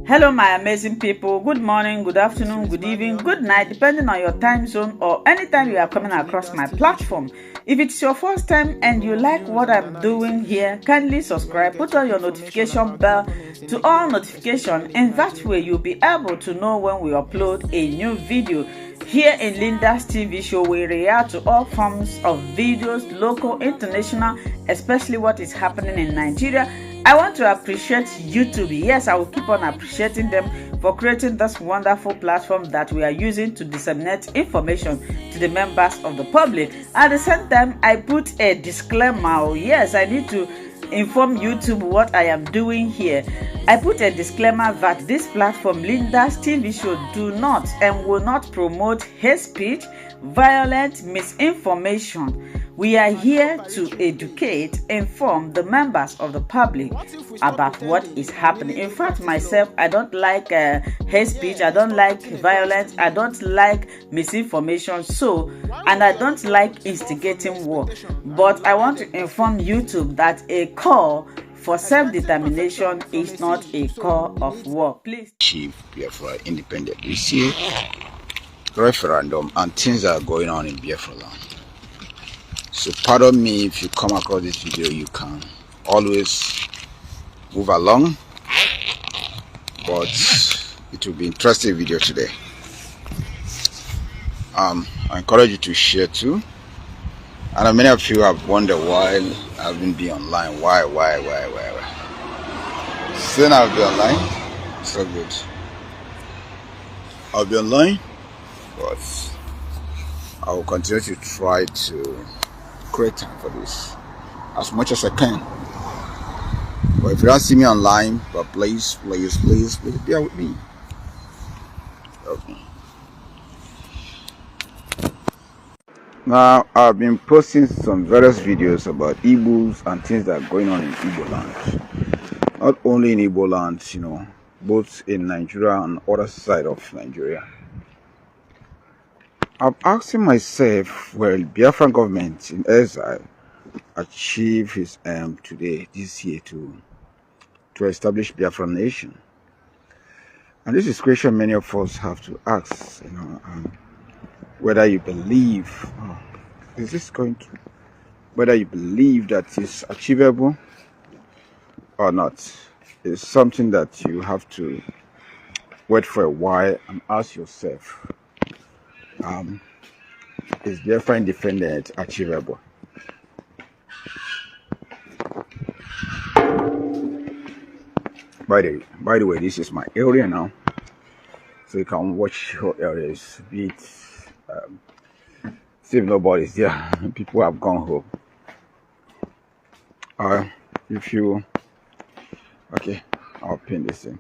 Hello, my amazing people. Good morning, good afternoon, good evening, good night, depending on your time zone or anytime you are coming across my platform. If it's your first time and you like what I'm doing here, kindly subscribe, put on your notification bell to all notifications, and that way you'll be able to know when we upload a new video. Here in Linda's TV show, we react to all forms of videos, local, international, especially what is happening in Nigeria. I want to appreciate YouTube. Yes, I will keep on appreciating them for creating this wonderful platform that we are using to disseminate information to the members of the public. At the same time, I put a disclaimer. Yes, I need to inform YouTube what I am doing here. I put a disclaimer that this platform, Linda's TV show, do not and will not promote hate speech, violence, misinformation. We are here to educate, inform the members of the public about what is happening. In fact, myself, I don't like hate speech, I don't like violence, I don't like misinformation, and I don't like instigating war. But I want to inform YouTube that a call for self-determination is not a call of war. Please. Chief Biafra independent. We see referendum and things are going on in Biafra land. So pardon me if you come across this video, you can always move along, but it will be interesting video today. I encourage you to share too. And many of you have wondered why I haven't been online. Why? Still I'll be online. So good. I'll be online, but I will continue to try to create time for this as much as I can. But if you don't see me online, but please bear with me. Okay. Now I've been posting some various videos about Igbos and things that are going on in Igbo land. Not only in Igbo land, both in Nigeria and other side of Nigeria. I'm asking myself, will Biafran government in Exile achieve his aim this year to establish Biafran nation? And this is a question many of us have to ask, whether you believe, whether you believe that it's achievable or not. It's something that you have to wait for a while and ask yourself. Is Biafra independent achievable? By the way, this is my area now, so you can watch your areas. Be it see if nobody's there, people have gone home. Okay, I'll pin this in.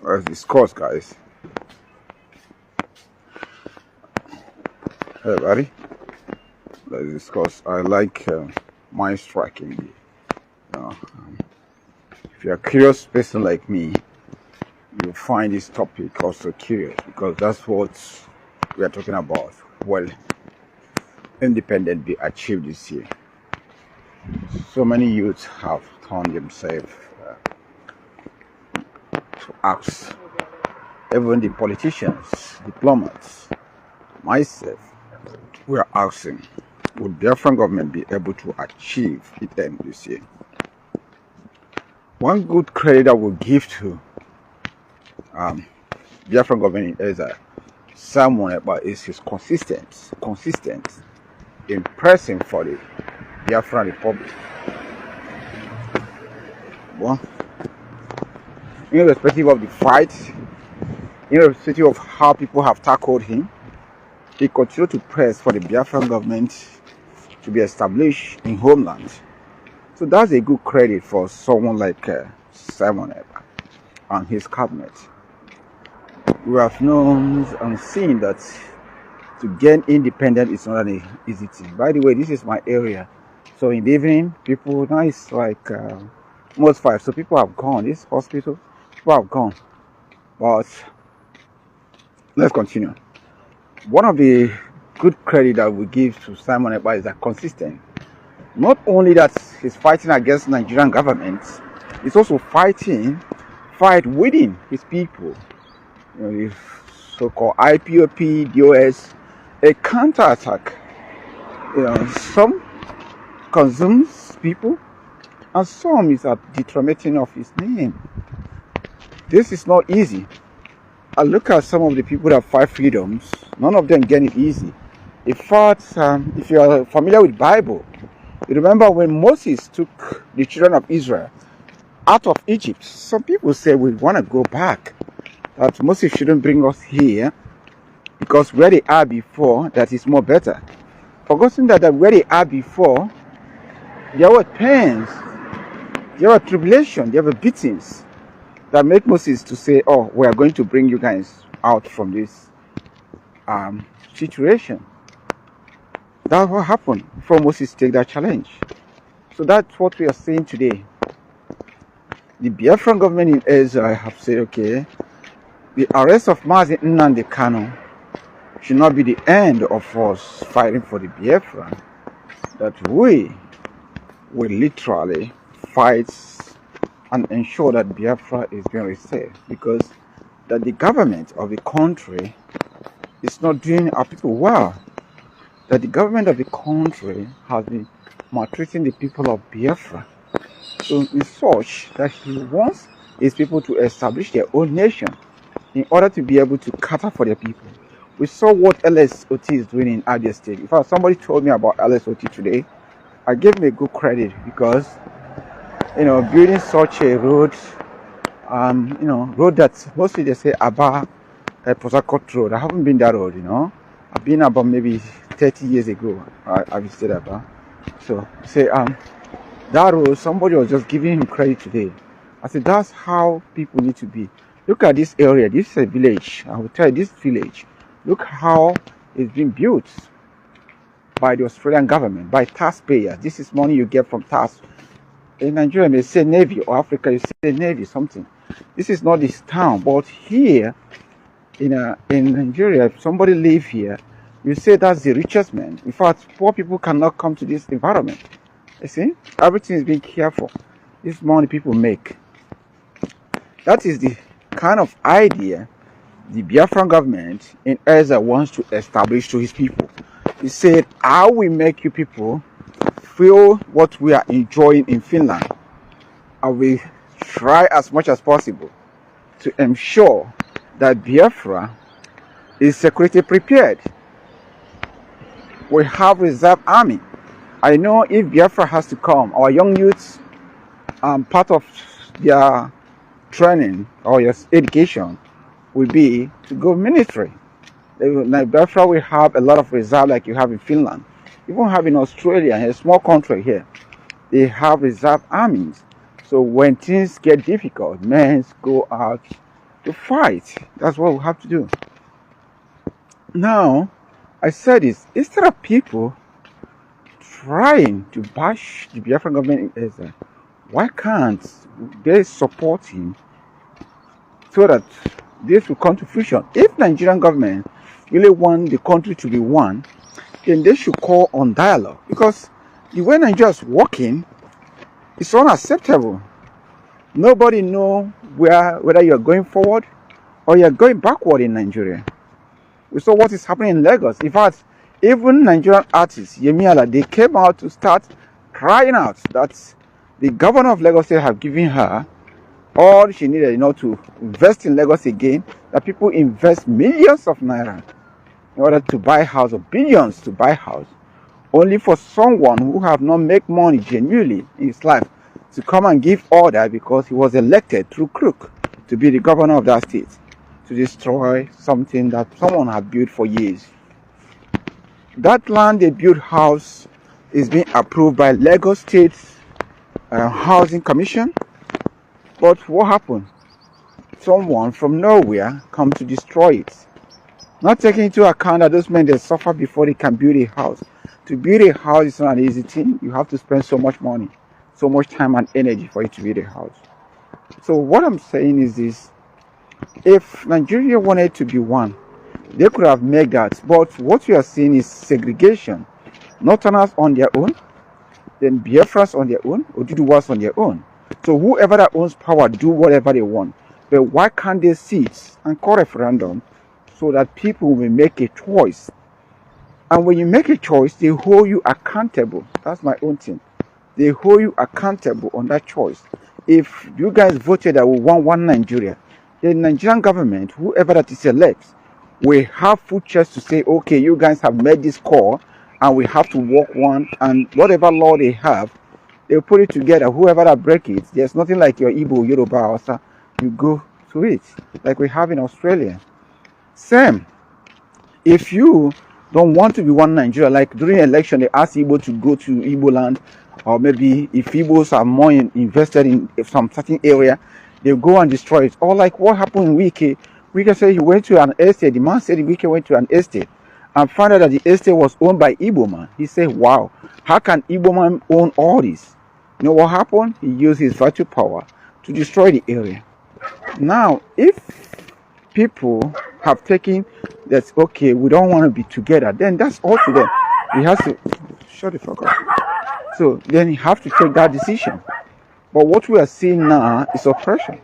Let's discuss, guys. Hey, buddy. Let's discuss. I like mind striking. If you're a curious person like me, you'll find this topic also curious, because that's what we are talking about. Well, independence be achieved this year. So many youths have turned themselves to ask, even the politicians, diplomats, myself, we are asking, would Biafran government be able to achieve its aim this year? One good credit I will give to Biafran government is someone about is his consistent in pressing for the Biafran Republic. Well, irrespective of the fight, irrespective of how people have tackled him, he continued to press for the Biafran government to be established in homeland. So that's a good credit for someone like Simon Ekpa and his cabinet. We have known and seen that to gain independence is not an easy thing. By the way, this is my area. So in the evening, people, now it's like almost 5. So people have gone. This hospital, people have gone. But Let's continue. One of the good credit that we give to Simon Ekpa is that consistent. Not only that he's fighting against Nigerian government, he's also fight within his people. The so-called IPOP, DOS, a counterattack. Some consumes people, and some is at detriment of his name. This is not easy. I look at some of the people that fight freedoms. None of them get it easy. In fact, if you are familiar with Bible, you remember when Moses took the children of Israel out of Egypt. Some people say we want to go back. That Moses shouldn't bring us here because where they are before, that is more better. Forgetting that where they are before, there were pains, there were tribulation, there were beatings that made Moses to say, oh, we are going to bring you guys out from this situation. That's what happened before Moses take that challenge. So that's what we are saying today. The Biafran government in Exile have said, okay, the arrest of Mazi Nnamdi Kanu should not be the end of us fighting for the Biafra. That we will literally fight and ensure that Biafra is being restored, because that the government of the country is not doing our people well. That the government of the country has been maltreating the people of Biafra. So in such that he wants his people to establish their own nation in order to be able to cater for their people. We saw what LSOT is doing in Abia State. In fact, somebody told me about LSOT today. I gave him a good credit because, building such a road, road that mostly they say Aba Port Harcourt Road. I haven't been that road, I've been about maybe 30 years ago. I visited Aba. So say that road, somebody was just giving him credit today. I said that's how people need to be. Look at this area. This is a village. I will tell you, this village. Look how it's been built by the Australian government, by taxpayers. This is money you get from tax. In Nigeria, they say Navy, or Africa, you say Navy, something. This is not this town, but here in Nigeria, if somebody live here, you say that's the richest man. In fact, poor people cannot come to this environment. You see, everything is being careful. This money people make. That is the kind of idea the Biafran government in Exile wants to establish to his people. He said, I will make you people feel what we are enjoying in Finland. I will try as much as possible to ensure that Biafra is security prepared. We have reserve army. I know if Biafra has to come, our young youths, part of their training or your education will be to go military. Like Biafra will have a lot of reserve like you have in Finland. Even have in Australia, a small country here, they have reserve armies. So when things get difficult, men go out to fight. That's what we have to do. Now, I said this, instead of people trying to bash the Biafran government in Exile, why can't they support him so that this will come to fruition? If Nigerian government really want the country to be one, then they should call on dialogue, because the way Nigeria is working is unacceptable. Nobody knows whether you are going forward or you are going backward in Nigeria. We saw what is happening in Lagos. In fact, even Nigerian artists, Yemiala, they came out to start crying out that the governor of Lagos State have given her all she needed, to invest in Lagos again. That people invest millions of naira in order to buy house, or billions to buy house, only for someone who have not make money genuinely in his life to come and give order because he was elected through crook to be the governor of that state, to destroy something that someone had built for years. That land they built house is being approved by Lagos State Housing Commission. But what happened? Someone from nowhere come to destroy it. Not taking into account that those men they suffer before they can build a house. To build a house is not an easy thing. You have to spend so much money, so much time and energy for you to build a house. So what I'm saying is this: if Nigeria wanted to be one, They could have made that, but what we are seeing is segregation. Northerners on their own, then Biafrans on their own, Oduduwas on their own. So whoever that owns power do whatever they want. But why can't they sit and call referendum so that people will make a choice? And when you make a choice, they hold you accountable. That's my own thing. They hold you accountable on that choice. If you guys voted that we want one Nigeria, the Nigerian government, whoever that is elected, will have full chance to say, okay, you guys have made this call and we have to work one, and whatever law they have, they'll put it together. Whoever that break it, there's nothing like your Igbo, Yoruba, Hausa, you go to it, like we have in Australia. Same. If you don't want to be one Nigeria, like during election, they ask Igbo to go to Igbo land, or maybe if Igbos are more invested in some certain area, they go and destroy it. Or like what happened in Wike. Wike said he went to an estate. The man said Wike went to an estate and found out that the estate was owned by Igbo man. He said, wow, how can Igbo man own all this? You know what happened? He used his virtue power to destroy the area. Now, if people have taken that, okay, we don't want to be together, then that's all to them. He has to shut the fuck up. So then you have to take that decision. But what we are seeing now is oppression.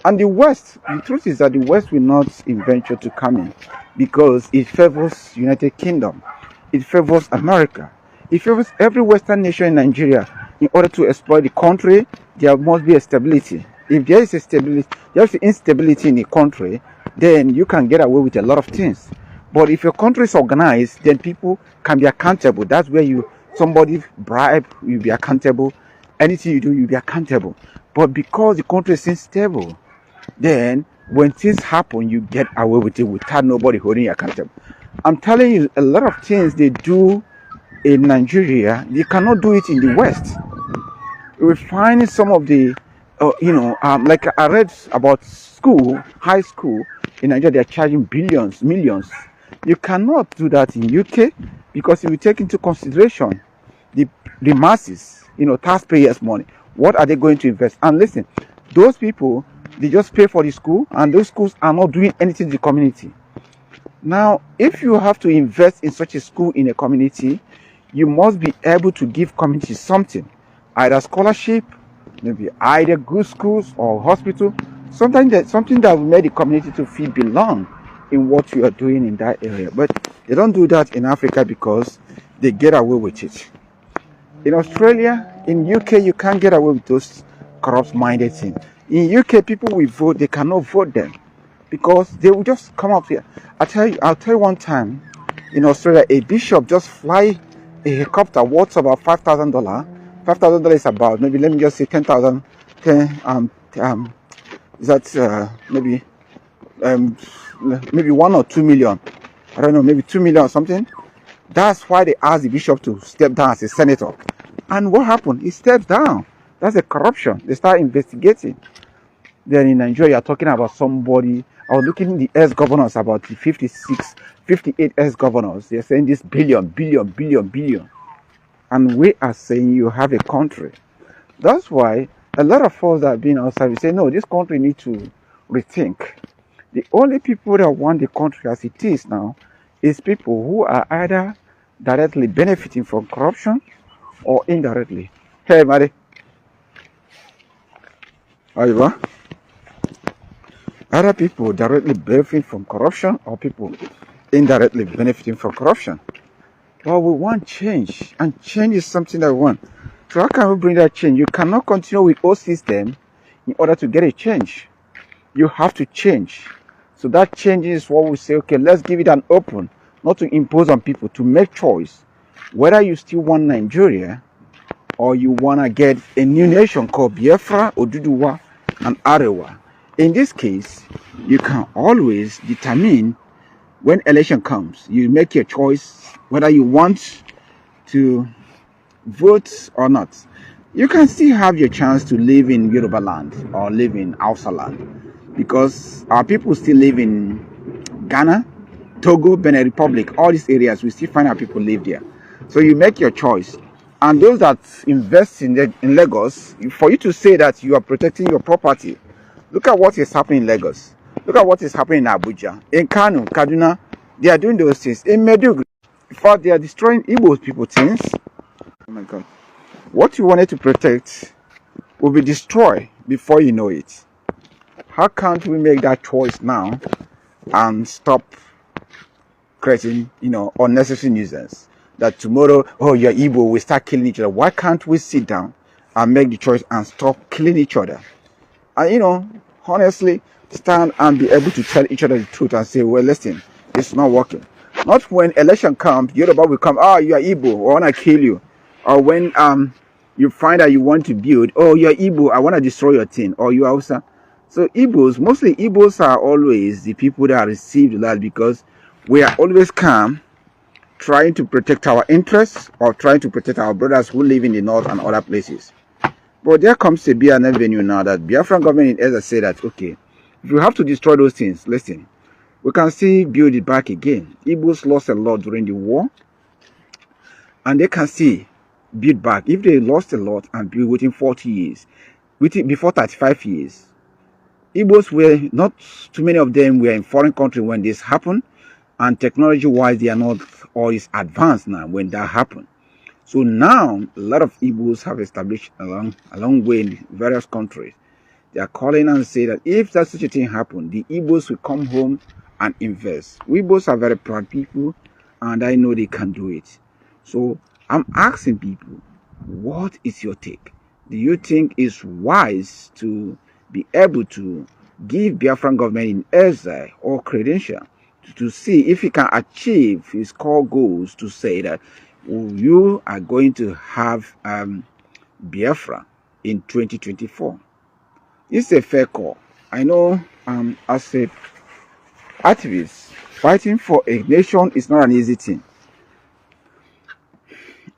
And the West, the truth is that the West will not venture to come in because it favors United Kingdom. It favors America. It favors every Western nation in Nigeria. In order to exploit the country, there must be a stability. If there is a stability, there is instability in a country, then you can get away with a lot of things. But if your country is organized, then people can be accountable. That's where somebody bribe, you'll be accountable. Anything you do, you'll be accountable. But because the country is unstable, then when things happen, you get away with it without nobody holding you accountable. I'm telling you, a lot of things they do in Nigeria, they cannot do it in the West. We find some of the, like I read about high school in Nigeria, they're charging billions, millions. You cannot do that in UK because if you take into consideration the masses, taxpayers' money, what are they going to invest? And listen, those people, they just pay for the school, and those schools are not doing anything to the community. Now, if you have to invest in such a school in a community, you must be able to give community something, either scholarship, maybe either good schools or hospital, something that will make the community to feel belong in what you are doing in that area. But they don't do that in Africa because they get away with it. In Australia, in UK, you can't get away with those corrupt-minded things. In UK, people will vote, they cannot vote them because they will just come up here. I'll tell you one time in Australia, a bishop just fly a helicopter worth about $5,000. $5,000 is about, maybe let me just say 10,000. Maybe 1 or 2 million. I don't know, maybe 2 million or something. That's why they asked the bishop to step down as a senator. And what happened? He steps down. That's a corruption. They start investigating. Then in Nigeria, you're talking about somebody. I was looking at the ex-governors, about the 58 ex-governors. They're saying this billion. And we are saying you have a country. That's why a lot of us that have been outside, we say, no, this country needs to rethink. The only people that want the country as it is now is people who are either directly benefiting from corruption or indirectly. Hey, Mari. However, other people directly benefiting from corruption or people indirectly benefiting from corruption. Well, we want change, and change is something that we want. So how can we bring that change? You cannot continue with old system in order to get a change. You have to change. So that change is what we say, okay, let's give it an open, not to impose on people, to make choice. Whether you still want Nigeria or you want to get a new nation called Biafra, Oduduwa, and Arewa. In this case, you can always determine when election comes. You make your choice whether you want to vote or not. You can still have your chance to live in Yoruba land or live in Hausa land, because our people still live in Ghana, Togo, Benin Republic, all these areas. We still find our people live there. So you make your choice. And those that invest in Lagos, for you to say that you are protecting your property, look at what is happening in Lagos. Look at what is happening in Abuja, in Kano, Kaduna, They are doing those things in Medugri. In fact, they are destroying Igbo people things. Oh my God. What you wanted to protect will be destroyed before you know it. How can't we make that choice now and stop creating, unnecessary nuisance? That tomorrow, oh, you're Igbo, we start killing each other. Why can't we sit down and make the choice and stop killing each other? And, honestly, stand and be able to tell each other the truth and say, well, listen, it's not working. Not when election comes, Yoruba will come, oh, you are Igbo, I want to kill you. Or when you find that you want to build, oh, you're Igbo, I want to destroy your thing. Or you are Hausa. So mostly Igbos are always the people that receive that because we are always calm, trying to protect our interests or trying to protect our brothers who live in the north and other places. But there comes to be an avenue now that Biafran government in Exile say that, okay, if you have to destroy those things, listen, we can still build it back again. Igbos lost a lot during the war, and they can still build back. If they lost a lot and build within 40 years, before 35 years, Igbos were not too many of them were in foreign country when this happened, and technology-wise, they are not always advanced now when that happened. So now, a lot of Igbos have established along way in various countries. They are calling and say that if that such a thing happens, the Igbos will come home and invest. We Igbos are very proud people, and I know they can do it. So I'm asking people, what is your take? Do you think it's wise to be able to give Biafran government in exile or credential to see if he can achieve his core goals to say that you are going to have Biafra in 2024? It's a fair call. I know as a activist, fighting for a nation is not an easy thing.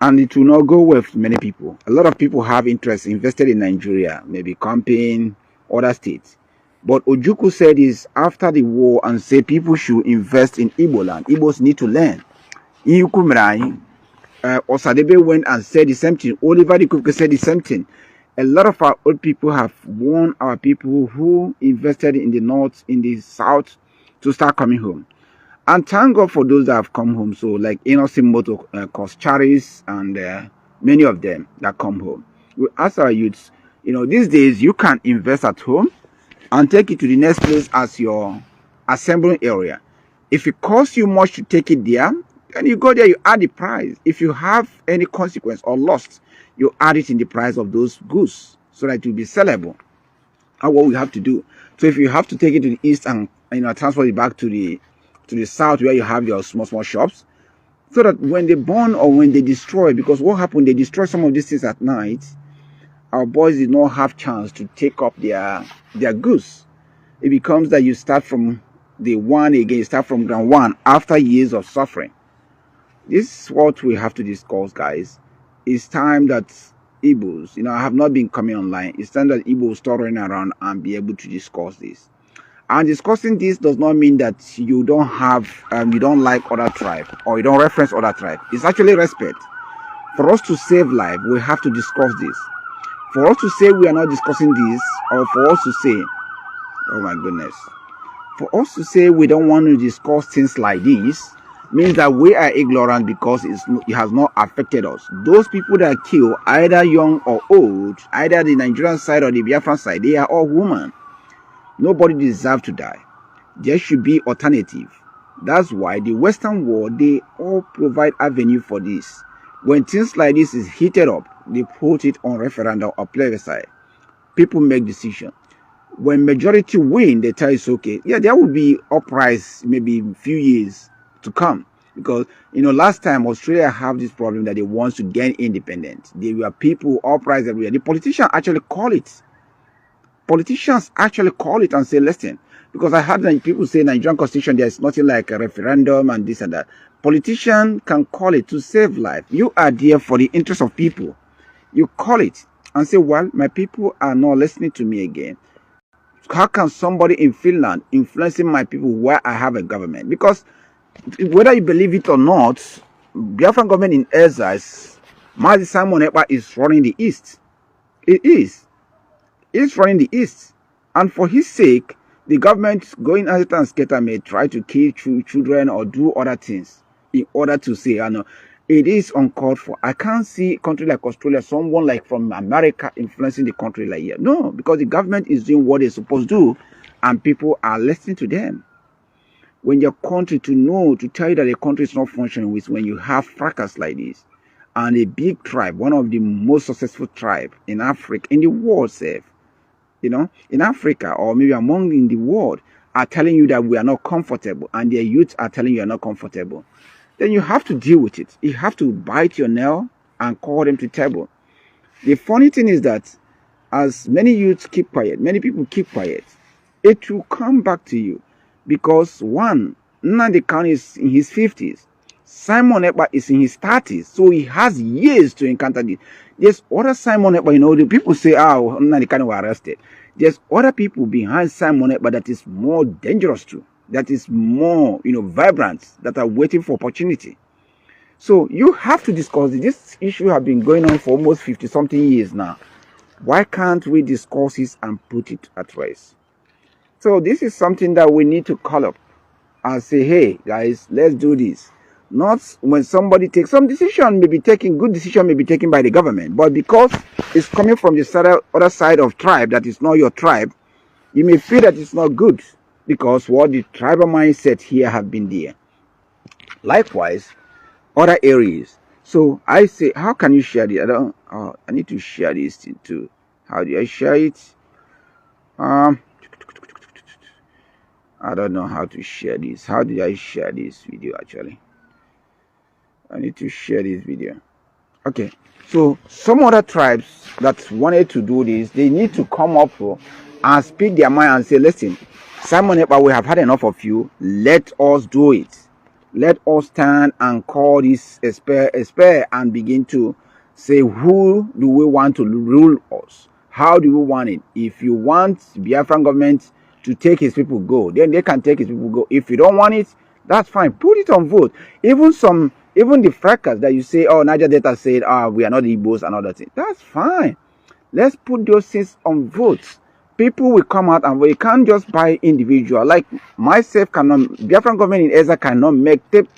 And it will not go well for many people. A lot of people have interest invested in Nigeria, maybe camping, other states. But Ojukwu said is after the war and say people should invest in Igbo land. Igbos need to learn. Osadebe went and said the same thing. Oliver Dikuku said the same thing. A lot of our old people have warned our people who invested in the north, in the south, to start coming home. And thank God for those that have come home. So like Innocent Moto, Koscharis, and many of them that come home. We ask our youths, these days you can invest at home and take it to the next place as your assembling area. If it costs you much to take it there, then you go there, you add the price. If you have any consequence or loss, you add it in the price of those goods so that it will be sellable. That's what we have to do. So if you have to take it to the east and transport it back to the south where you have your small shops, so that when they burn or when they destroy, because what happened, they destroy some of these things at night, our boys did not have chance to take up their goods. It becomes that you start from the one again, you start from ground one after years of suffering. This is what we have to discuss, guys. It's time that Igbos, I have not been coming online. It's time that Igbos start running around and be able to discuss this. And discussing this does not mean that you don't have, you don't like other tribe or you don't reference other tribe. It's actually respect. For us to save life, we have to discuss this. For us to say we are not discussing this, or for us to say, oh my goodness, for us to say we don't want to discuss things like this, means that we are ignorant because it has not affected us. Those people that kill, either young or old, either the Nigerian side or the Biafran side, they are all women. Nobody deserves to die. There should be alternative. That's why the Western world, they all provide avenue for this. When things like this is heated up, they put it on referendum or plebiscite. People make decisions. When majority win, they tell you it's okay. Yeah, there will be uprise maybe a few years to come. Because, last time Australia have this problem that they want to gain independence. There were people uprise everywhere. The politicians actually call it. Politicians actually call it and say, listen, because I heard people say Nigerian constitution, there's nothing like a referendum and this and that. Politicians can call it to save life. You are there for the interest of people. You call it and say, well, my people are not listening to me again. How can somebody in Finland influencing my people where I have a government? Because whether you believe it or not, Biafran government in Exile, Mazi Simon Ekpa is running the East. It is. He's running the East. And for his sake, the government going out and scatter may try to kill children or do other things in order to say, I know, it is uncalled for. I can't see a country like Australia, someone like from America influencing the country like here. No, because the government is doing what they're supposed to do and people are listening to them. When your country to tell you that the country is not functioning is when you have fracas like this. And a big tribe, one of the most successful tribe in Africa, in the world, in Africa or maybe among in the world, are telling you that we are not comfortable and their youth are telling you are not comfortable. Then you have to deal with it. You have to bite your nail and call them to table. The funny thing is that as many youths keep quiet, many people keep quiet, it will come back to you. Because one, Nnamdi Kanu is in his 50s. Simon Ekpa is in his 30s. So he has years to encounter this. There's other Simon Ekpa, the people say, Nnamdi Kanu were arrested. There's other people behind Simon Ekpa that is more dangerous too. That is more, vibrant, that are waiting for opportunity. So you have to discuss it. This issue has been going on for almost 50-something years now. Why can't we discuss it and put it at rest? So this is something that we need to call up and say, hey, guys, let's do this. Not when somebody takes some decision, good decision may be taken by the government, but because it's coming from the other side of tribe that is not your tribe, you may feel that it's not good because what the tribal mindset here have been there. Likewise, other areas. So I say, how can you share this? I need to share this thing too. How do I share it? I don't know how to share this. How do I share this video actually? I need to share this video. Okay. So some other tribes that wanted to do this, they need to come up and speak their mind and say, listen, Simon Ekpa, we have had enough of you. Let us do it. Let us stand and call this a spare and begin to say, who do we want to rule us? How do we want it? If you want Biafran government to take his people go, then they can take his people go. If you don't want it, that's fine. Put it on vote. Even the fracas that you say, Niger Delta said, we are not Igbos and other things. That's fine. Let's put those things on votes. People will come out and we can't just buy individual. Like myself Biafran government in Exile cannot make tape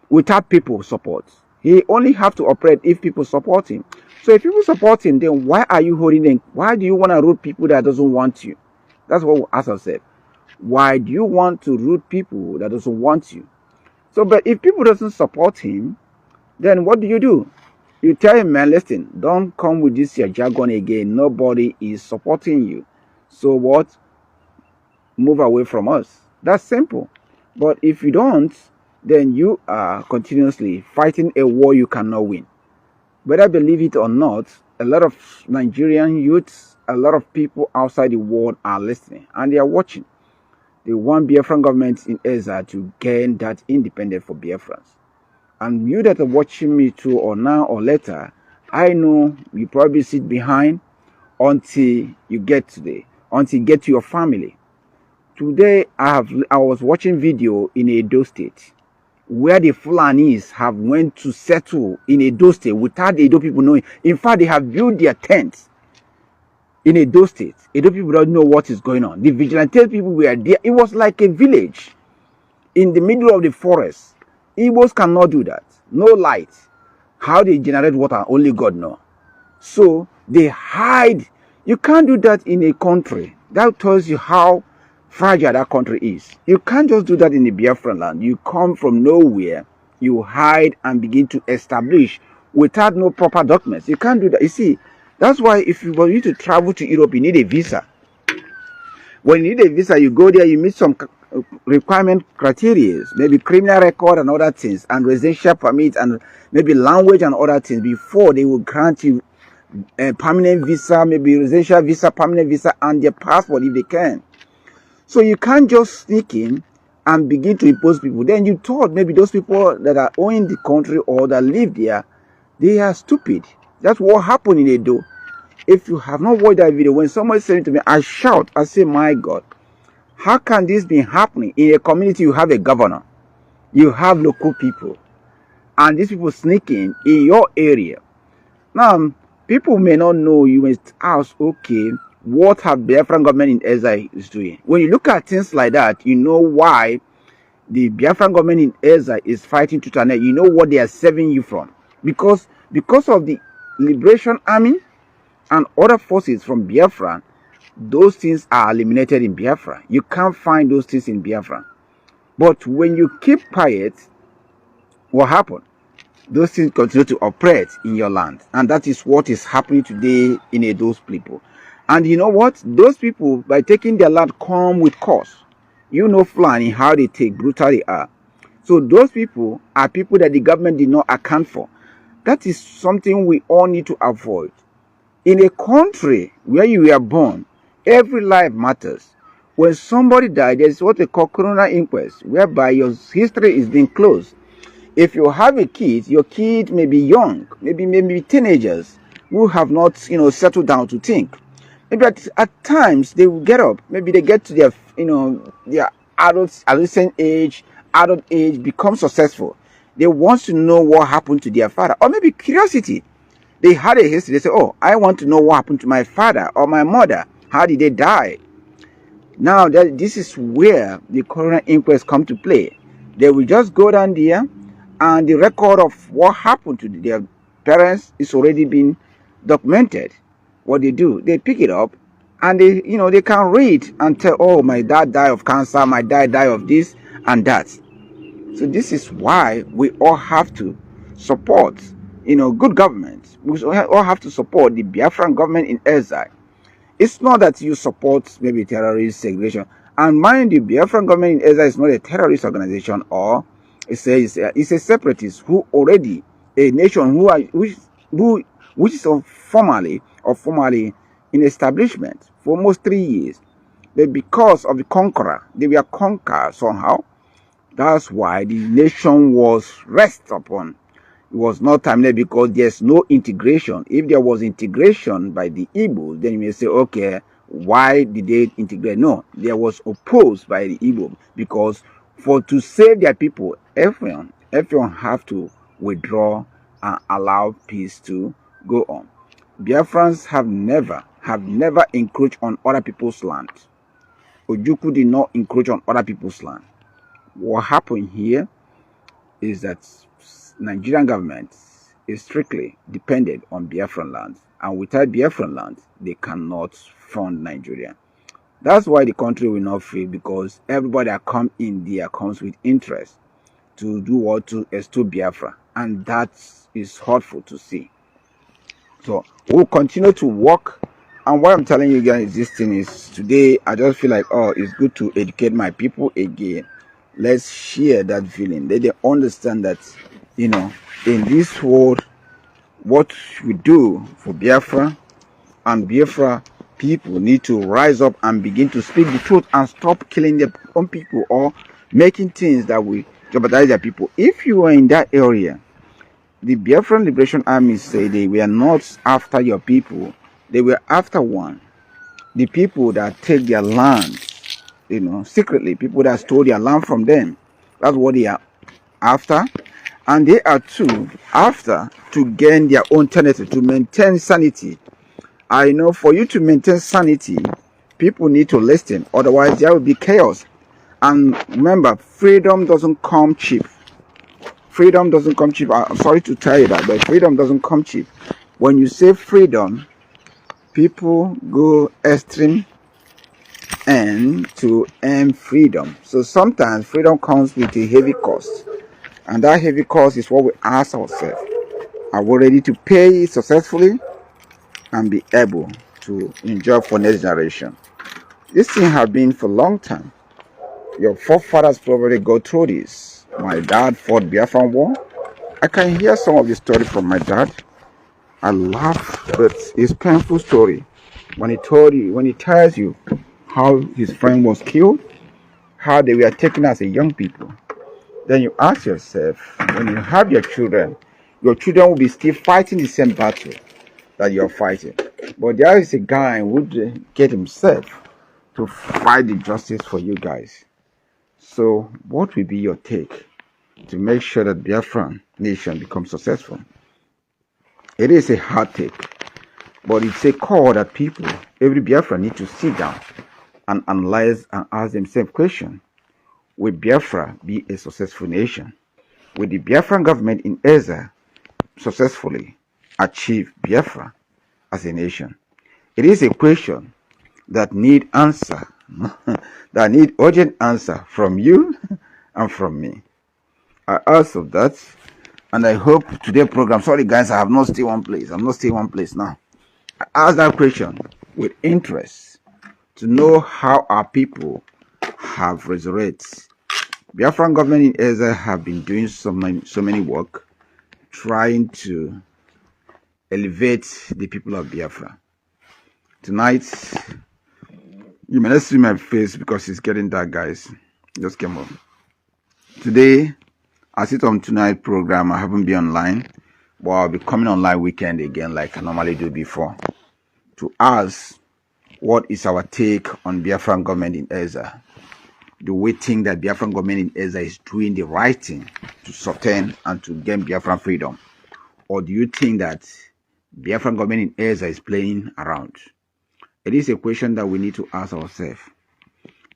without people support. He only have to operate if people support him. So if people support him, then why are you holding them? Why do you want to root people that doesn't want you? That's what we ask ourselves. Why do you want to root people that doesn't want you? So, but if people doesn't support him, then what do? You tell him, man, listen, don't come with this your jargon again. Nobody is supporting you. So what? Move away from us. That's simple. But if you don't, then you are continuously fighting a war you cannot win. Whether believe it or not, a lot of Nigerian youths, a lot of people outside the world are listening and they are watching. They want Biafran government in Exile to gain that independence for Biafrans. And you that are watching me too, or now or later, I know you probably sit behind until you get to your family. Today I was watching video in Edo State where the Fulanis have went to settle in Edo State without the Edo people knowing. In fact, they have built their tents in Edo State. Edo people don't know what is going on. The vigilante people were there. It was like a village in the middle of the forest. Igbos cannot do that. No light. How they generate water, only God knows. So they hide. You can't do that in a country. That tells you how fragile that country is. You can't just do that in the Biafran land. You come from nowhere, you hide and begin to establish without no proper documents. You can't do that. You see, that's why if you want to travel to Europe, you need a visa. When you need a visa, you go there, you meet some requirement criteria, maybe criminal record and other things, and residential permit, and maybe language and other things before they will grant you a permanent visa, maybe residential visa, permanent visa, and their passport if they can. So you can't just sneak in and begin to impose people. Then you thought maybe those people that are owning the country or that live there, they are stupid. That's what happened in Edo. If you have not watched that video, when somebody said it to me, I shout, I say, my God, how can this be happening? In a community, you have a governor, you have local people, and these people sneaking in your area. Now, people may not know you must ask, okay, what have Biafran government in Exile is doing. When you look at things like that, you know why the Biafran government in Exile is fighting to turn. You know what they are saving you from, because of the Liberation Army and other forces from Biafra. Those things are eliminated in Biafra. You can't find those things in Biafra. But when you keep quiet, what happened? Those things continue to operate in your land. And that is what is happening today in those people. And you know what? Those people, by taking their land, come with cost. You know, Fulani, how they take, brutal they are. So those people are people that the government did not account for. That is something we all need to avoid. In a country where you were born, every life matters. When somebody dies, there is what they call coroner inquest, whereby your history is being closed. If you have a kid, your kid may be young, maybe teenagers who have not, settled down to think. Maybe at times they will get up. Maybe they get to their adolescent age, adult age, become successful. They want to know what happened to their father, or maybe curiosity. They had a history. They say, "Oh, I want to know what happened to my father or my mother. How did they die?" Now, this is where the coroner inquest come to play. They will just go down there, and the record of what happened to their parents is already been documented. What they do, they pick it up, and they can read and tell, "Oh, my dad died of cancer. My dad died of this and that." So this is why we all have to support, good government. We all have to support the Biafran government in Exile. It's not that you support maybe terrorist segregation. And mind you, Biafran government in Exile is not a terrorist organization, or it's a separatist who already a nation which is formally in establishment for almost 3 years. But because of the conqueror, they were conquered somehow. That's why the nation was rest upon. It was not timely because there's no integration. If there was integration by the Igbo, then you may say, okay, why did they integrate? No, there was opposed by the Igbo because to save their people, everyone have to withdraw and allow peace to go on. Biafrans have never encroached on other people's land. Ojukwu did not encroach on other people's land. What happened here is that Nigerian government is strictly dependent on Biafran land, and without Biafran land, they cannot fund Nigeria. That's why the country will not fail, because everybody that come in there comes with interest to do what to extol Biafra, and that is hurtful to see. So we'll continue to work. And what I'm telling you guys, this thing is today, I just feel like, oh, it's good to educate my people again. Let's share that feeling. Let them understand that, in this world, what we do for Biafra and Biafra people need to rise up and begin to speak the truth and stop killing their own people or making things that will jeopardize their people. If you are in that area, the Biafran Liberation Army say they were not after your people. They were after one. The people that take their land, secretly, people that stole their land from them. That's what they are after. And they are too after to gain their own tendency, to maintain sanity. I know for you to maintain sanity, people need to listen. Otherwise, there will be chaos. And remember, freedom doesn't come cheap. Freedom doesn't come cheap. I'm sorry to tell you that, but freedom doesn't come cheap. When you say freedom, people go extreme and to earn freedom. So sometimes freedom comes with a heavy cost. And that heavy cost is what we ask ourselves. Are we ready to pay successfully and be able to enjoy for next generation? This thing has been for a long time. Your forefathers probably go through this. My dad fought Biafran War. I can hear some of the story from my dad. I laugh, but it's painful story. When he tells you how his friend was killed, how they were taken as a young people, then you ask yourself, when you have your children will be still fighting the same battle that you're fighting. But there is a guy who would get himself to fight the justice for you guys. So what will be your take to make sure that Biafran nation becomes successful? It is a hard take. But it's a call that people, every Biafra, need to sit down and analyze and ask themselves question. Will Biafra be a successful nation? Will the Biafran government in Exile successfully achieve Biafra as a nation? It is a question that need answer, that need urgent answer from you and from me. I ask of that, and I hope today's program. Sorry guys, I have not stayed one place. I'm not staying one place now. I ask that question with interest to know how our people have resurrected. Biafran government in Exile have been doing so many work trying to elevate the people of Biafra. Tonight, you may not see my face because it's getting dark, guys. Just came up. Today, I sit on tonight's program. I haven't been online, but I'll be coming online weekend again like I normally do before to ask what is our take on Biafran government in Exile. Do we think that Biafran government in Exile is doing the right thing to sustain and to gain Biafran freedom? Or do you think that Biafran government in Exile is playing around? It is a question that we need to ask ourselves.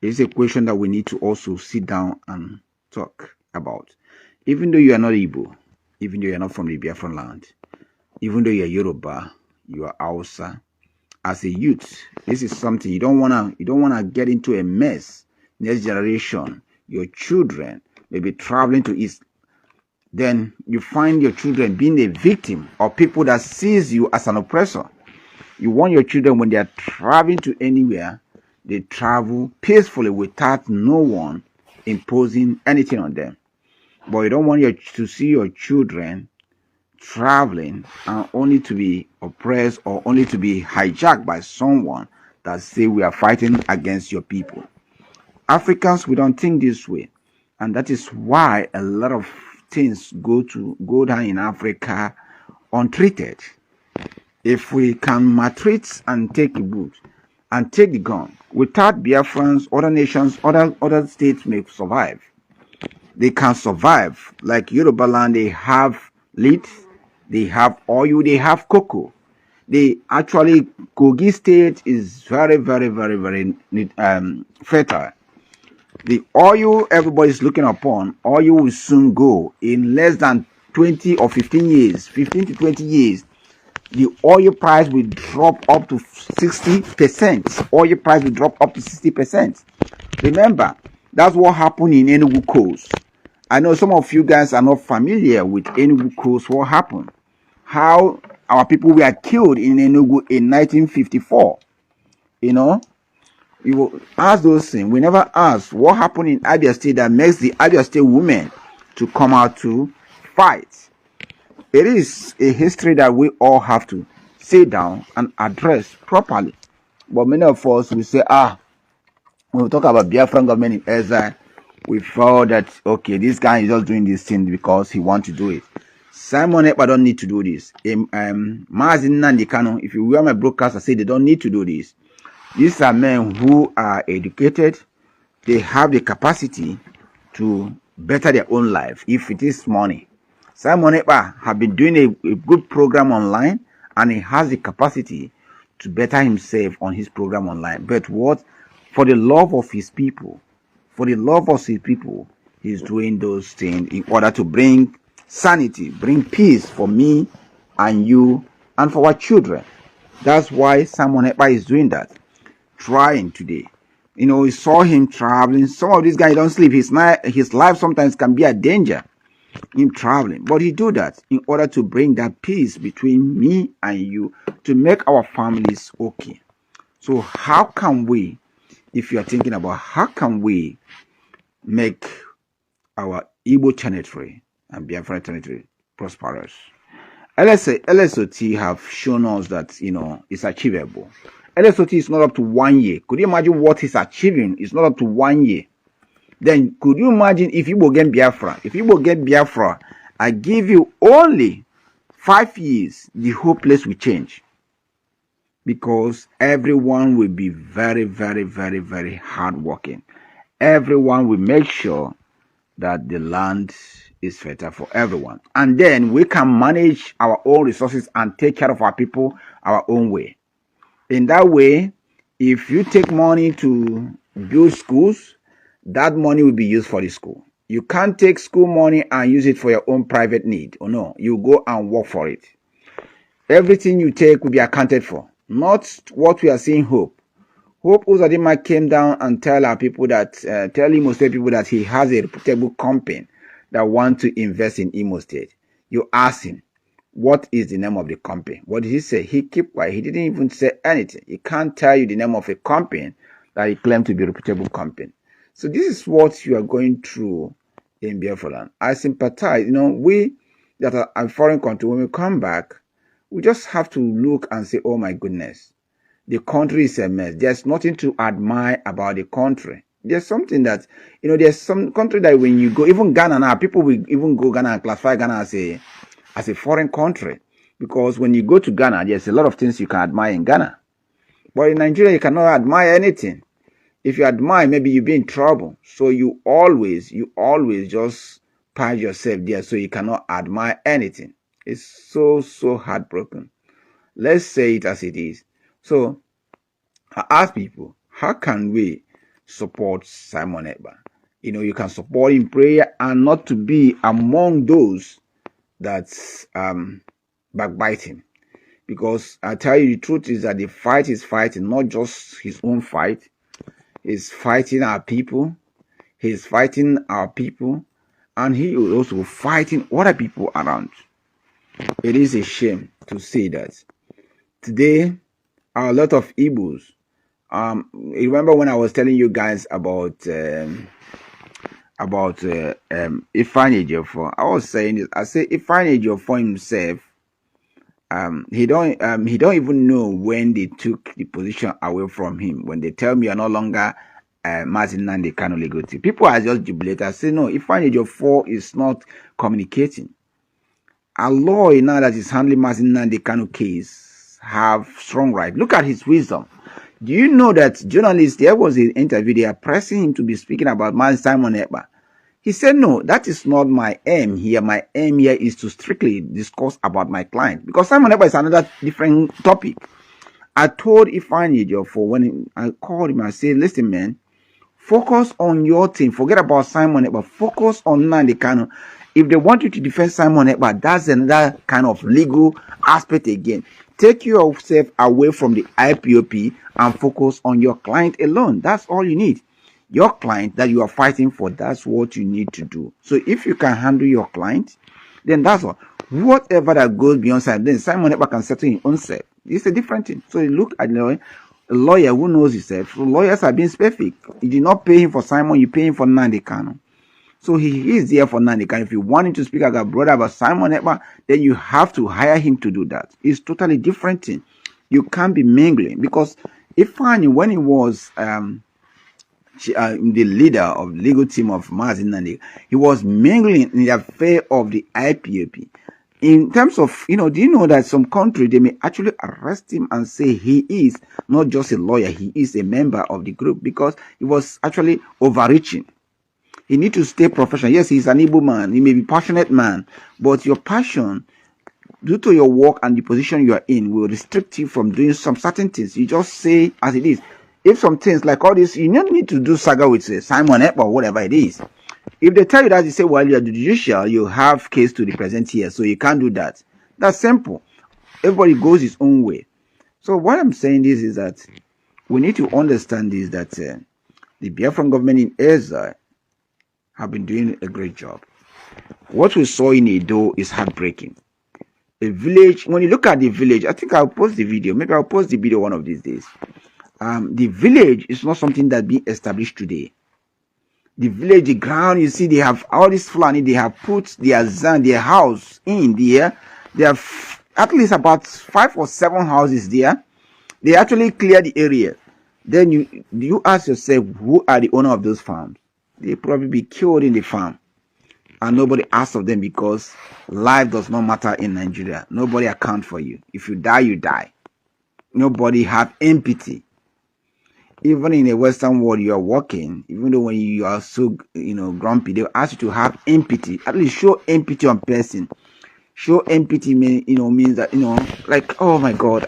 It is a question that we need to also sit down and talk about. Even though you are not Igbo, even though you are not from the Biafran land, even though you are Yoruba, you are Hausa, as a youth, this is something you don't wanna get into a mess. Next generation, your children may be traveling to East. Then you find your children being a victim of people that sees you as an oppressor. You want your children, when they are traveling to anywhere, they travel peacefully without no one imposing anything on them. But you don't want to see your children traveling and only to be oppressed or only to be hijacked by someone that say we are fighting against your people. Africans, we don't think this way, and that is why a lot of things go down in Africa untreated. If we can maltreat and take the boot and take the gun, without Biafrans, other nations, other states may survive. They can survive. Like Yoruba land, they have lead, they have oil, they have cocoa. They actually, Kogi state is very, very, very, very fertile. The oil everybody's looking upon, oil will soon go in less than 20 or 15 years, 15 to 20 years. The oil price will drop up to 60%. Oil price will drop up to 60%. Remember, that's what happened in Enugu Coast. I know some of you guys are not familiar with Enugu Coast. What happened? How our people were killed in Enugu in 1954. You know, we will ask those things. We never ask what happened in Abia State that makes the Abia State women to come out to fight. It is a history that we all have to sit down and address properly. But many of us will say, when we talk about Biafran government in Exile, we felt that, okay, this guy is just doing this thing because he wants to do it. Simon Ekpa don't need to do this. Mazin Nandikano, if you hear my broadcast, I say they don't need to do this. These are men who are educated. They have the capacity to better their own life if it is money. Simon Ekpa have been doing a good program online, and he has the capacity to better himself on his program online. But what? For the love of his people, he's doing those things in order to bring sanity, bring peace for me and you and for our children. That's why Simon Ekpa is doing that. Trying today. You know, we saw him traveling. Some of these guys don't sleep. His life sometimes can be a danger. Him traveling, but he do that in order to bring that peace between me and you, to make our families okay. So how can we, if you are thinking about how can we make our Igbo territory and Biafra territory prosperous? LSOT have shown us that, you know, it's achievable. LSOT is not up to 1 year. Could you imagine what he's achieving? It's not up to 1 year. Then could you imagine if Igbo get Biafra? If Igbo get Biafra, I give you only 5 years, the whole place will change. Because everyone will be very, very, very, very hardworking. Everyone will make sure that the land is better for everyone. And then we can manage our own resources and take care of our people our own way. In that way, if you take money to build schools, that money will be used for the school. You can't take school money and use it for your own private need. Or no, you go and work for it. Everything you take will be accounted for. Not what we are seeing Hope. Hope Uzodinma came down and tell our people that, tell Imo State people that he has a reputable company that want to invest in Imo State. You ask him, what is the name of the company? What did he say? He kept quiet. He didn't even say anything. He can't tell you the name of a company that he claimed to be a reputable company. So this is what you are going through in Biafra. I sympathize. We that are a foreign country, when we come back, we just have to look and say, oh my goodness, the country is a mess. There's nothing to admire about the country. There's something that, there's some country that when you go, even Ghana now, people will even go Ghana and classify Ghana as a foreign country. Because when you go to Ghana, there's a lot of things you can admire in Ghana. But in Nigeria, you cannot admire anything. If you admire, maybe you'll be in trouble. So you always just patch yourself there so you cannot admire anything. It's so heartbroken. Let's say it as it is. So I ask people, how can we support Simon Ekpa? You can support in prayer and not to be among those that backbite him. Because I tell you, the truth is that the fight is fighting, not just his own fight. He's fighting our people. He's fighting our people. And he is also fighting other people around. It is a shame to say that. Today, a lot of Igbos. Remember when I was telling you guys about Ifeanyi Ejiofor? I was saying this. I say Ifeanyi Ejiofor himself, he don't even know when they took the position away from him. When they tell me you're no longer Mazi Nnamdi Kanu legal team, people are just jubilated. I say no, Ifeanyi Ejiofor is not communicating. A lawyer now that is handling Mazi Nnamdi Kanu case have strong right. Look at his wisdom. Do you know that journalists, there was an interview, they are pressing him to be speaking about Simon Ekpa. He said, no, that is not my aim here. My aim here is to strictly discuss about my client. Because Simon Ekpa is another different topic. I told Ifeanyi Ejiofor when I called him, I said, listen, man, focus on your thing. Forget about Simon Ekpa. Focus on Nnamdi Kanu. If they want you to defend Simon Ekpa, that's another kind of legal aspect again. Take yourself away from the IPOP and focus on your client alone. That's all you need. Your client that you are fighting for, that's what you need to do. So if you can handle your client, then that's all. Whatever that goes beyond Simon, then Simon Ekpa can settle his own self. It's a different thing. So you look at a lawyer who knows himself. So lawyers are being specific. You did not pay him for Simon, you pay him for Nnamdi Kanu. So he is there for Nnamdi Kanu. If you want him to speak like a brother about Simon Ekpa, then you have to hire him to do that. It's totally different thing. You can't be mingling. Because Ifeanyi, when he was the leader of the legal team of Mazi Nnamdi, he was mingling in the affair of the IPOP. In terms of, do you know that some country, they may actually arrest him and say he is not just a lawyer, he is a member of the group because he was actually overreaching. He needs to stay professional. Yes, he's an Igbo man. He may be a passionate man. But your passion, due to your work and the position you are in, will restrict you from doing some certain things. You just say as it is. If some things like all this, you don't need to do saga with Simon Ekpa or whatever it is. If they tell you that, you say, well, you're the judicial, you have case to represent here, so you can't do that. That's simple. Everybody goes his own way. So what I'm saying is that we need to understand is that the Biafran government in Exile have been doing a great job. What we saw in Edo is heartbreaking. A village, when you look at the village, I think I'll post the video. Maybe I'll post the video one of these days. The village is not something that being established today. The village, the ground, you see, they have all this Fulani, they have put their house in there. They have at least about 5 or 7 houses there. They actually clear the area. Then you ask yourself, who are the owner of those farms? They probably be killed in the farm. And nobody asks of them because life does not matter in Nigeria. Nobody account for you. If you die, you die. Nobody have empathy. Even in a Western world, you are working, even though when you are so, grumpy, they ask you to have empathy. At least show empathy on person. Show empathy means that, like, oh my God,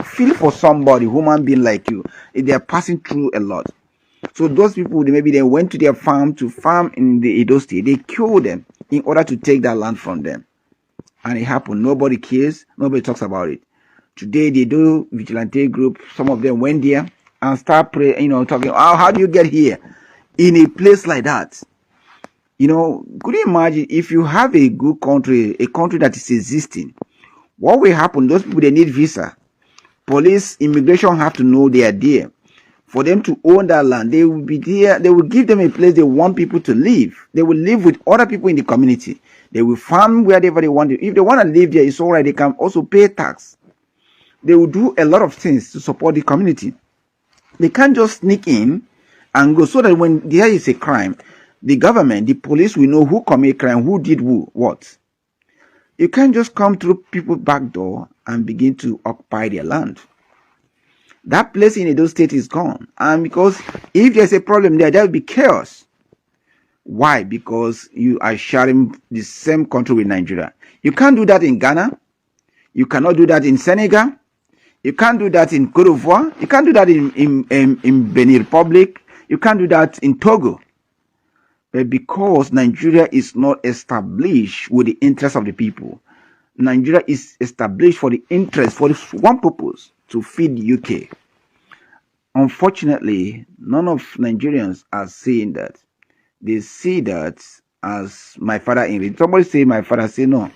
feel for somebody, human being like you. They are passing through a lot. So those people, they went to their farm to farm in the Edo State. They killed them in order to take that land from them. And it happened. Nobody cares. Nobody talks about it. Today they do vigilante group. Some of them went there and start talking. Oh, how do you get here in a place like that? Could you imagine if you have a good country, a country that is existing? What will happen? Those people, they need visa. Police, immigration have to know they are there. For them to own that land, they will be there. They will give them a place they want people to live. They will live with other people in the community. They will farm wherever they want to. If they want to live there, it's all right. They can also pay tax. They will do a lot of things to support the community. They can't just sneak in and go, so that when there is a crime, the government, the police will know who committed crime, who did what. You can't just come through people's back door and begin to occupy their land. That place in Edo State is gone. And because if there's a problem there will be chaos. Why? Because you are sharing the same country with Nigeria. You can't do that in Ghana. You cannot do that in Senegal. You can't do that in Cote d'Ivoire. You can't do that in Benin Republic. You can't do that in Togo. But because Nigeria is not established with the interest of the people, Nigeria is established for the interest, for this one purpose, to feed the UK. Unfortunately, none of Nigerians are saying that. They see that as my father in. Somebody say my father, say no,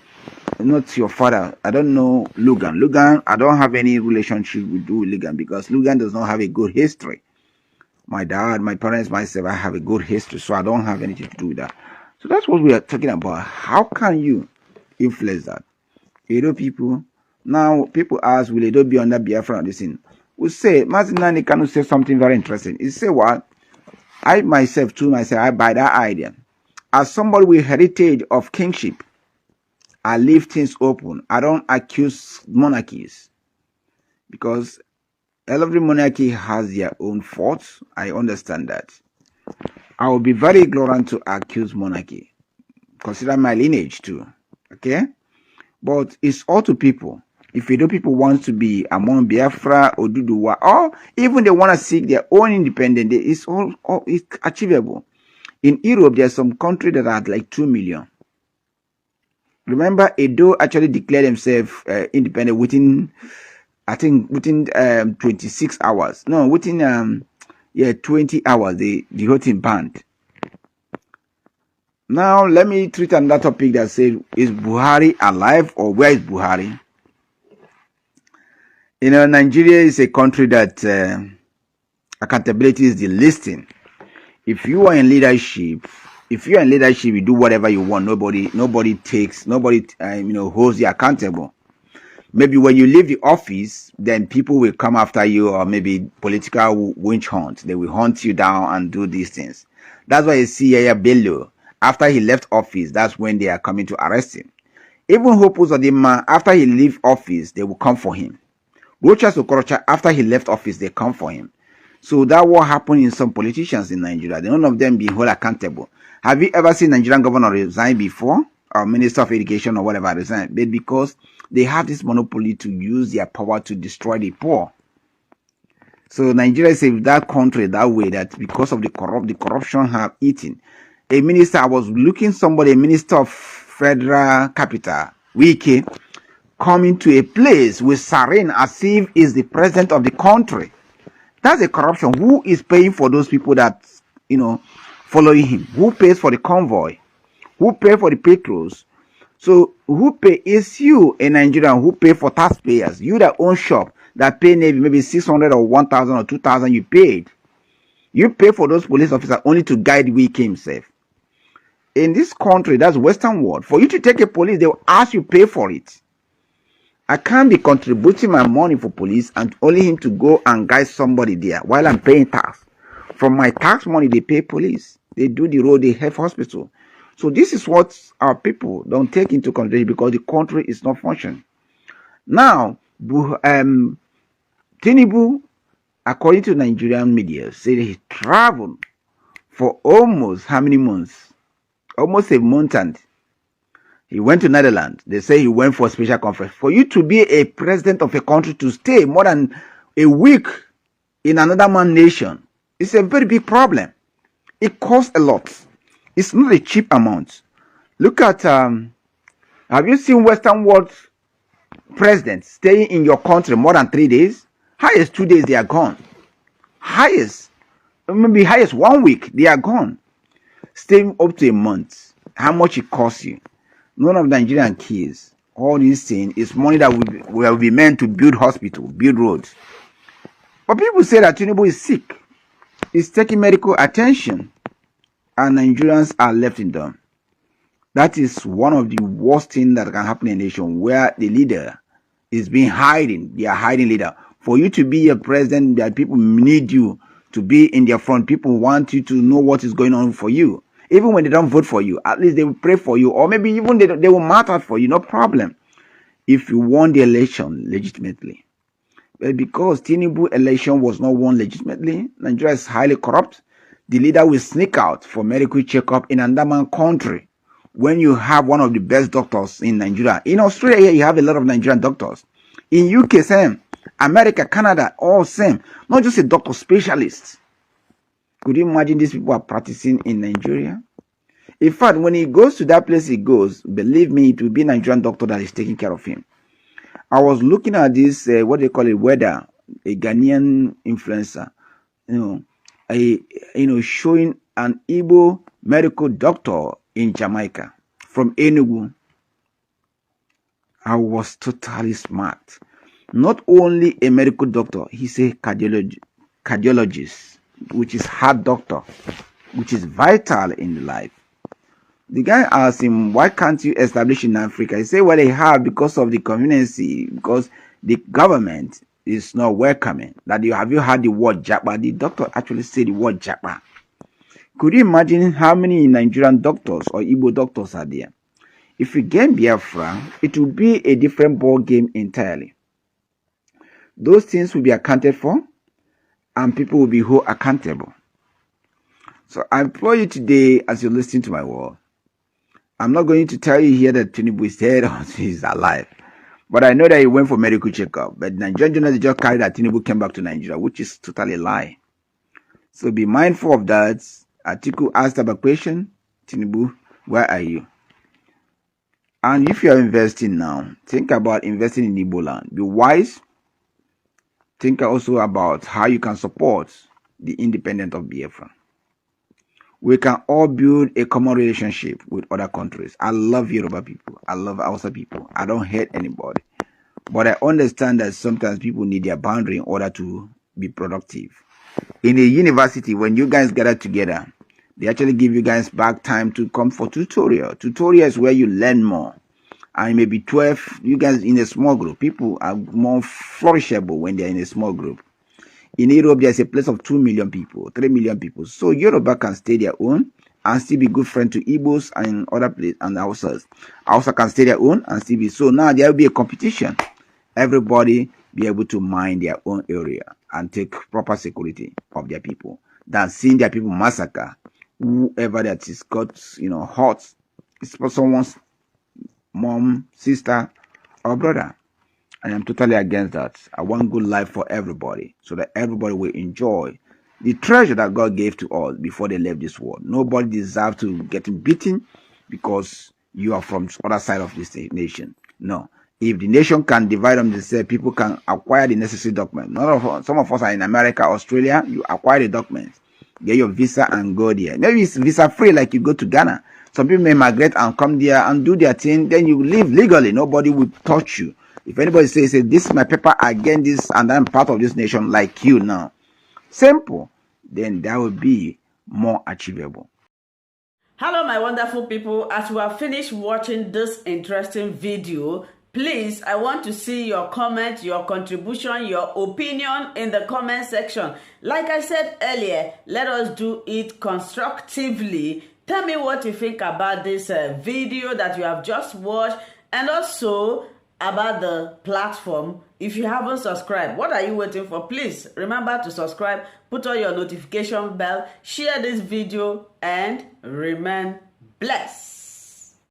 not your father. I don't know Lugan. Lugan, I don't have any relationship with Lugan because Lugan does not have a good history. My dad, my parents, myself, I have a good history, so I don't have anything to do with that. So that's what we are talking about. How can you influence that? Edo people, now people ask, will Edo be under Biafra on this thing? We say, Mazinani Kanu say something very interesting. He say what? I myself, I buy that idea. As somebody with heritage of kingship, I leave things open. I don't accuse monarchies because every monarchy has their own faults. I understand that. I will be very ignorant to accuse monarchy. Consider my lineage too. Okay? But it's all to people. If Edo people want to be among Biafra or Duduwa, or even they want to seek their own independence, it's all it's achievable. In Europe, there's some country that are like 2 million. Remember, Edo actually declared themselves independent within 26 hours. No, within 20 hours, the whole thing banned. Now, let me treat another topic that says, is Buhari alive or where is Buhari? Nigeria is a country that accountability is the least thing. If you are in leadership, you do whatever you want. Nobody holds you accountable. Maybe when you leave the office, then people will come after you, or maybe political witch hunt. They will hunt you down and do these things. That's why you see Yaya Bello. After he left office, that's when they are coming to arrest him. Even Hope Uzodinma, after he leave office, they will come for him. Rochas Okorocha, after he left office, they come for him. So that what happened in some politicians in Nigeria. None of them being held accountable. Have you ever seen Nigerian governor resign before? Or Minister of Education or whatever resign? But because they have this monopoly to use their power to destroy the poor. So Nigeria is that country that way, that because of the corruption have eaten. A minister, I was looking somebody, a minister of federal capital, Wike, coming to a place with siren as if is the president of the country. That's a corruption. Who is paying for those people that, following him? Who pays for the convoy? Who pay for the patrols? So who pay is you, a Nigerian, who pay for taxpayers. You that own shop that pay maybe 600 or 1,000 or 2,000 you paid. You pay for those police officers only to guide Wike himself. In this country, that's Western world. For you to take a police, they will ask you pay for it. I can't be contributing my money for police and only him to go and guide somebody there while I'm paying tax. From my tax money, they pay police. They do the road, they have hospital. So this is what our people don't take into consideration because the country is not functioning. Now, Tinubu according to Nigerian media, said he traveled for almost how many months? Almost a month, and he went to Netherlands. They say he went for a special conference. For you to be a president of a country to stay more than a week in another man's nation, it's a very big problem. It costs a lot. It's not a cheap amount. Look at, have you seen Western world presidents staying in your country more than 3 days? Highest 2 days, they are gone. Highest, maybe highest 1 week, they are gone. Staying up to a month, how much it costs you? None of Nigerian kids, all these things is money that will be meant to build hospital, build roads. But people say that Tinubu is sick. He's taking medical attention, and Nigerians are left in them. That is one of the worst things that can happen in a nation where the leader is being hiding. They are hiding leader. For you to be a president, that people need you to be in their front. People want you to know what is going on for you. Even when they don't vote for you, at least they will pray for you. Or maybe even they will matter for you. No problem. If you won the election legitimately. But because Tinubu election was not won legitimately, Nigeria is highly corrupt. The leader will sneak out for medical checkup in another country. When you have one of the best doctors in Nigeria. In Australia, here you have a lot of Nigerian doctors. In UK, same. America, Canada, all same. Not just a doctor, specialist. Could you imagine these people are practicing in Nigeria? In fact, when he goes to that place he goes, believe me, it will be a Nigerian doctor that is taking care of him. I was looking at this, what they call it, weather, a Ghanaian influencer, showing an Igbo medical doctor in Jamaica from Enugu. I was totally smart. Not only a medical doctor, he's a cardiologist, which is heart doctor, which is vital in life. The guy asked him, why can't you establish in Africa? He said, well, they have because of the convenience, because the government is not welcoming. Have you heard the word Japa? The doctor actually said the word Japa. Could you imagine how many Nigerian doctors or Igbo doctors are there? If we gain Biafra, it will be a different ball game entirely. Those things will be accounted for, and people will be whole accountable. So I implore you today, as you're listening to my word, I'm not going to tell you here that Tinubu is dead or he's alive. But I know that he went for medical checkup. But Nigerian journalists just carried that Tinubu came back to Nigeria, which is totally a lie. So be mindful of that. Atiku asked about question, Tinubu, where are you? And if you are investing now, think about investing in Igbo land. Be wise. Think also about how you can support the independence of Biafra. We can all build a common relationship with other countries. I love Yoruba people. I love Hausa people. I don't hate anybody. But I understand that sometimes people need their boundary in order to be productive. In a university, when you guys gather together, they actually give you guys back time to come for tutorial. Tutorial is where you learn more. And maybe 12, you guys in a small group. People are more flourishable when they're in a small group. In Europe, there's a place of 2 million people, 3 million people. So Yoruba can stay their own and still be good friend to Igbos and other places and Hausas. Hausa can stay their own and still be. So now there will be a competition. Everybody be able to mind their own area and take proper security of their people than seeing their people massacre whoever that is got, hurt. It's for someone's mom, sister, or brother. I am totally against that. I want good life for everybody so that everybody will enjoy the treasure that God gave to us before they left this world. Nobody deserves to get beaten because you are from the other side of this nation. No. If the nation can divide them themselves, people can acquire the necessary documents. Some of us are in America, Australia. You acquire the documents, get your visa and go there. Maybe it's visa free like you go to Ghana. Some people may migrate and come there and do their thing. Then you live legally. Nobody will touch you. If anybody says, this is my paper, I get this, and I'm part of this nation like you now. Simple. Then that will be more achievable. Hello, my wonderful people. As we have finished watching this interesting video, please, I want to see your comment, your contribution, your opinion in the comment section. Like I said earlier, let us do it constructively. Tell me what you think about this video that you have just watched, and also about the platform. If you haven't subscribed, what are you waiting for? Please remember to subscribe, put on your notification bell, share this video, and remain blessed.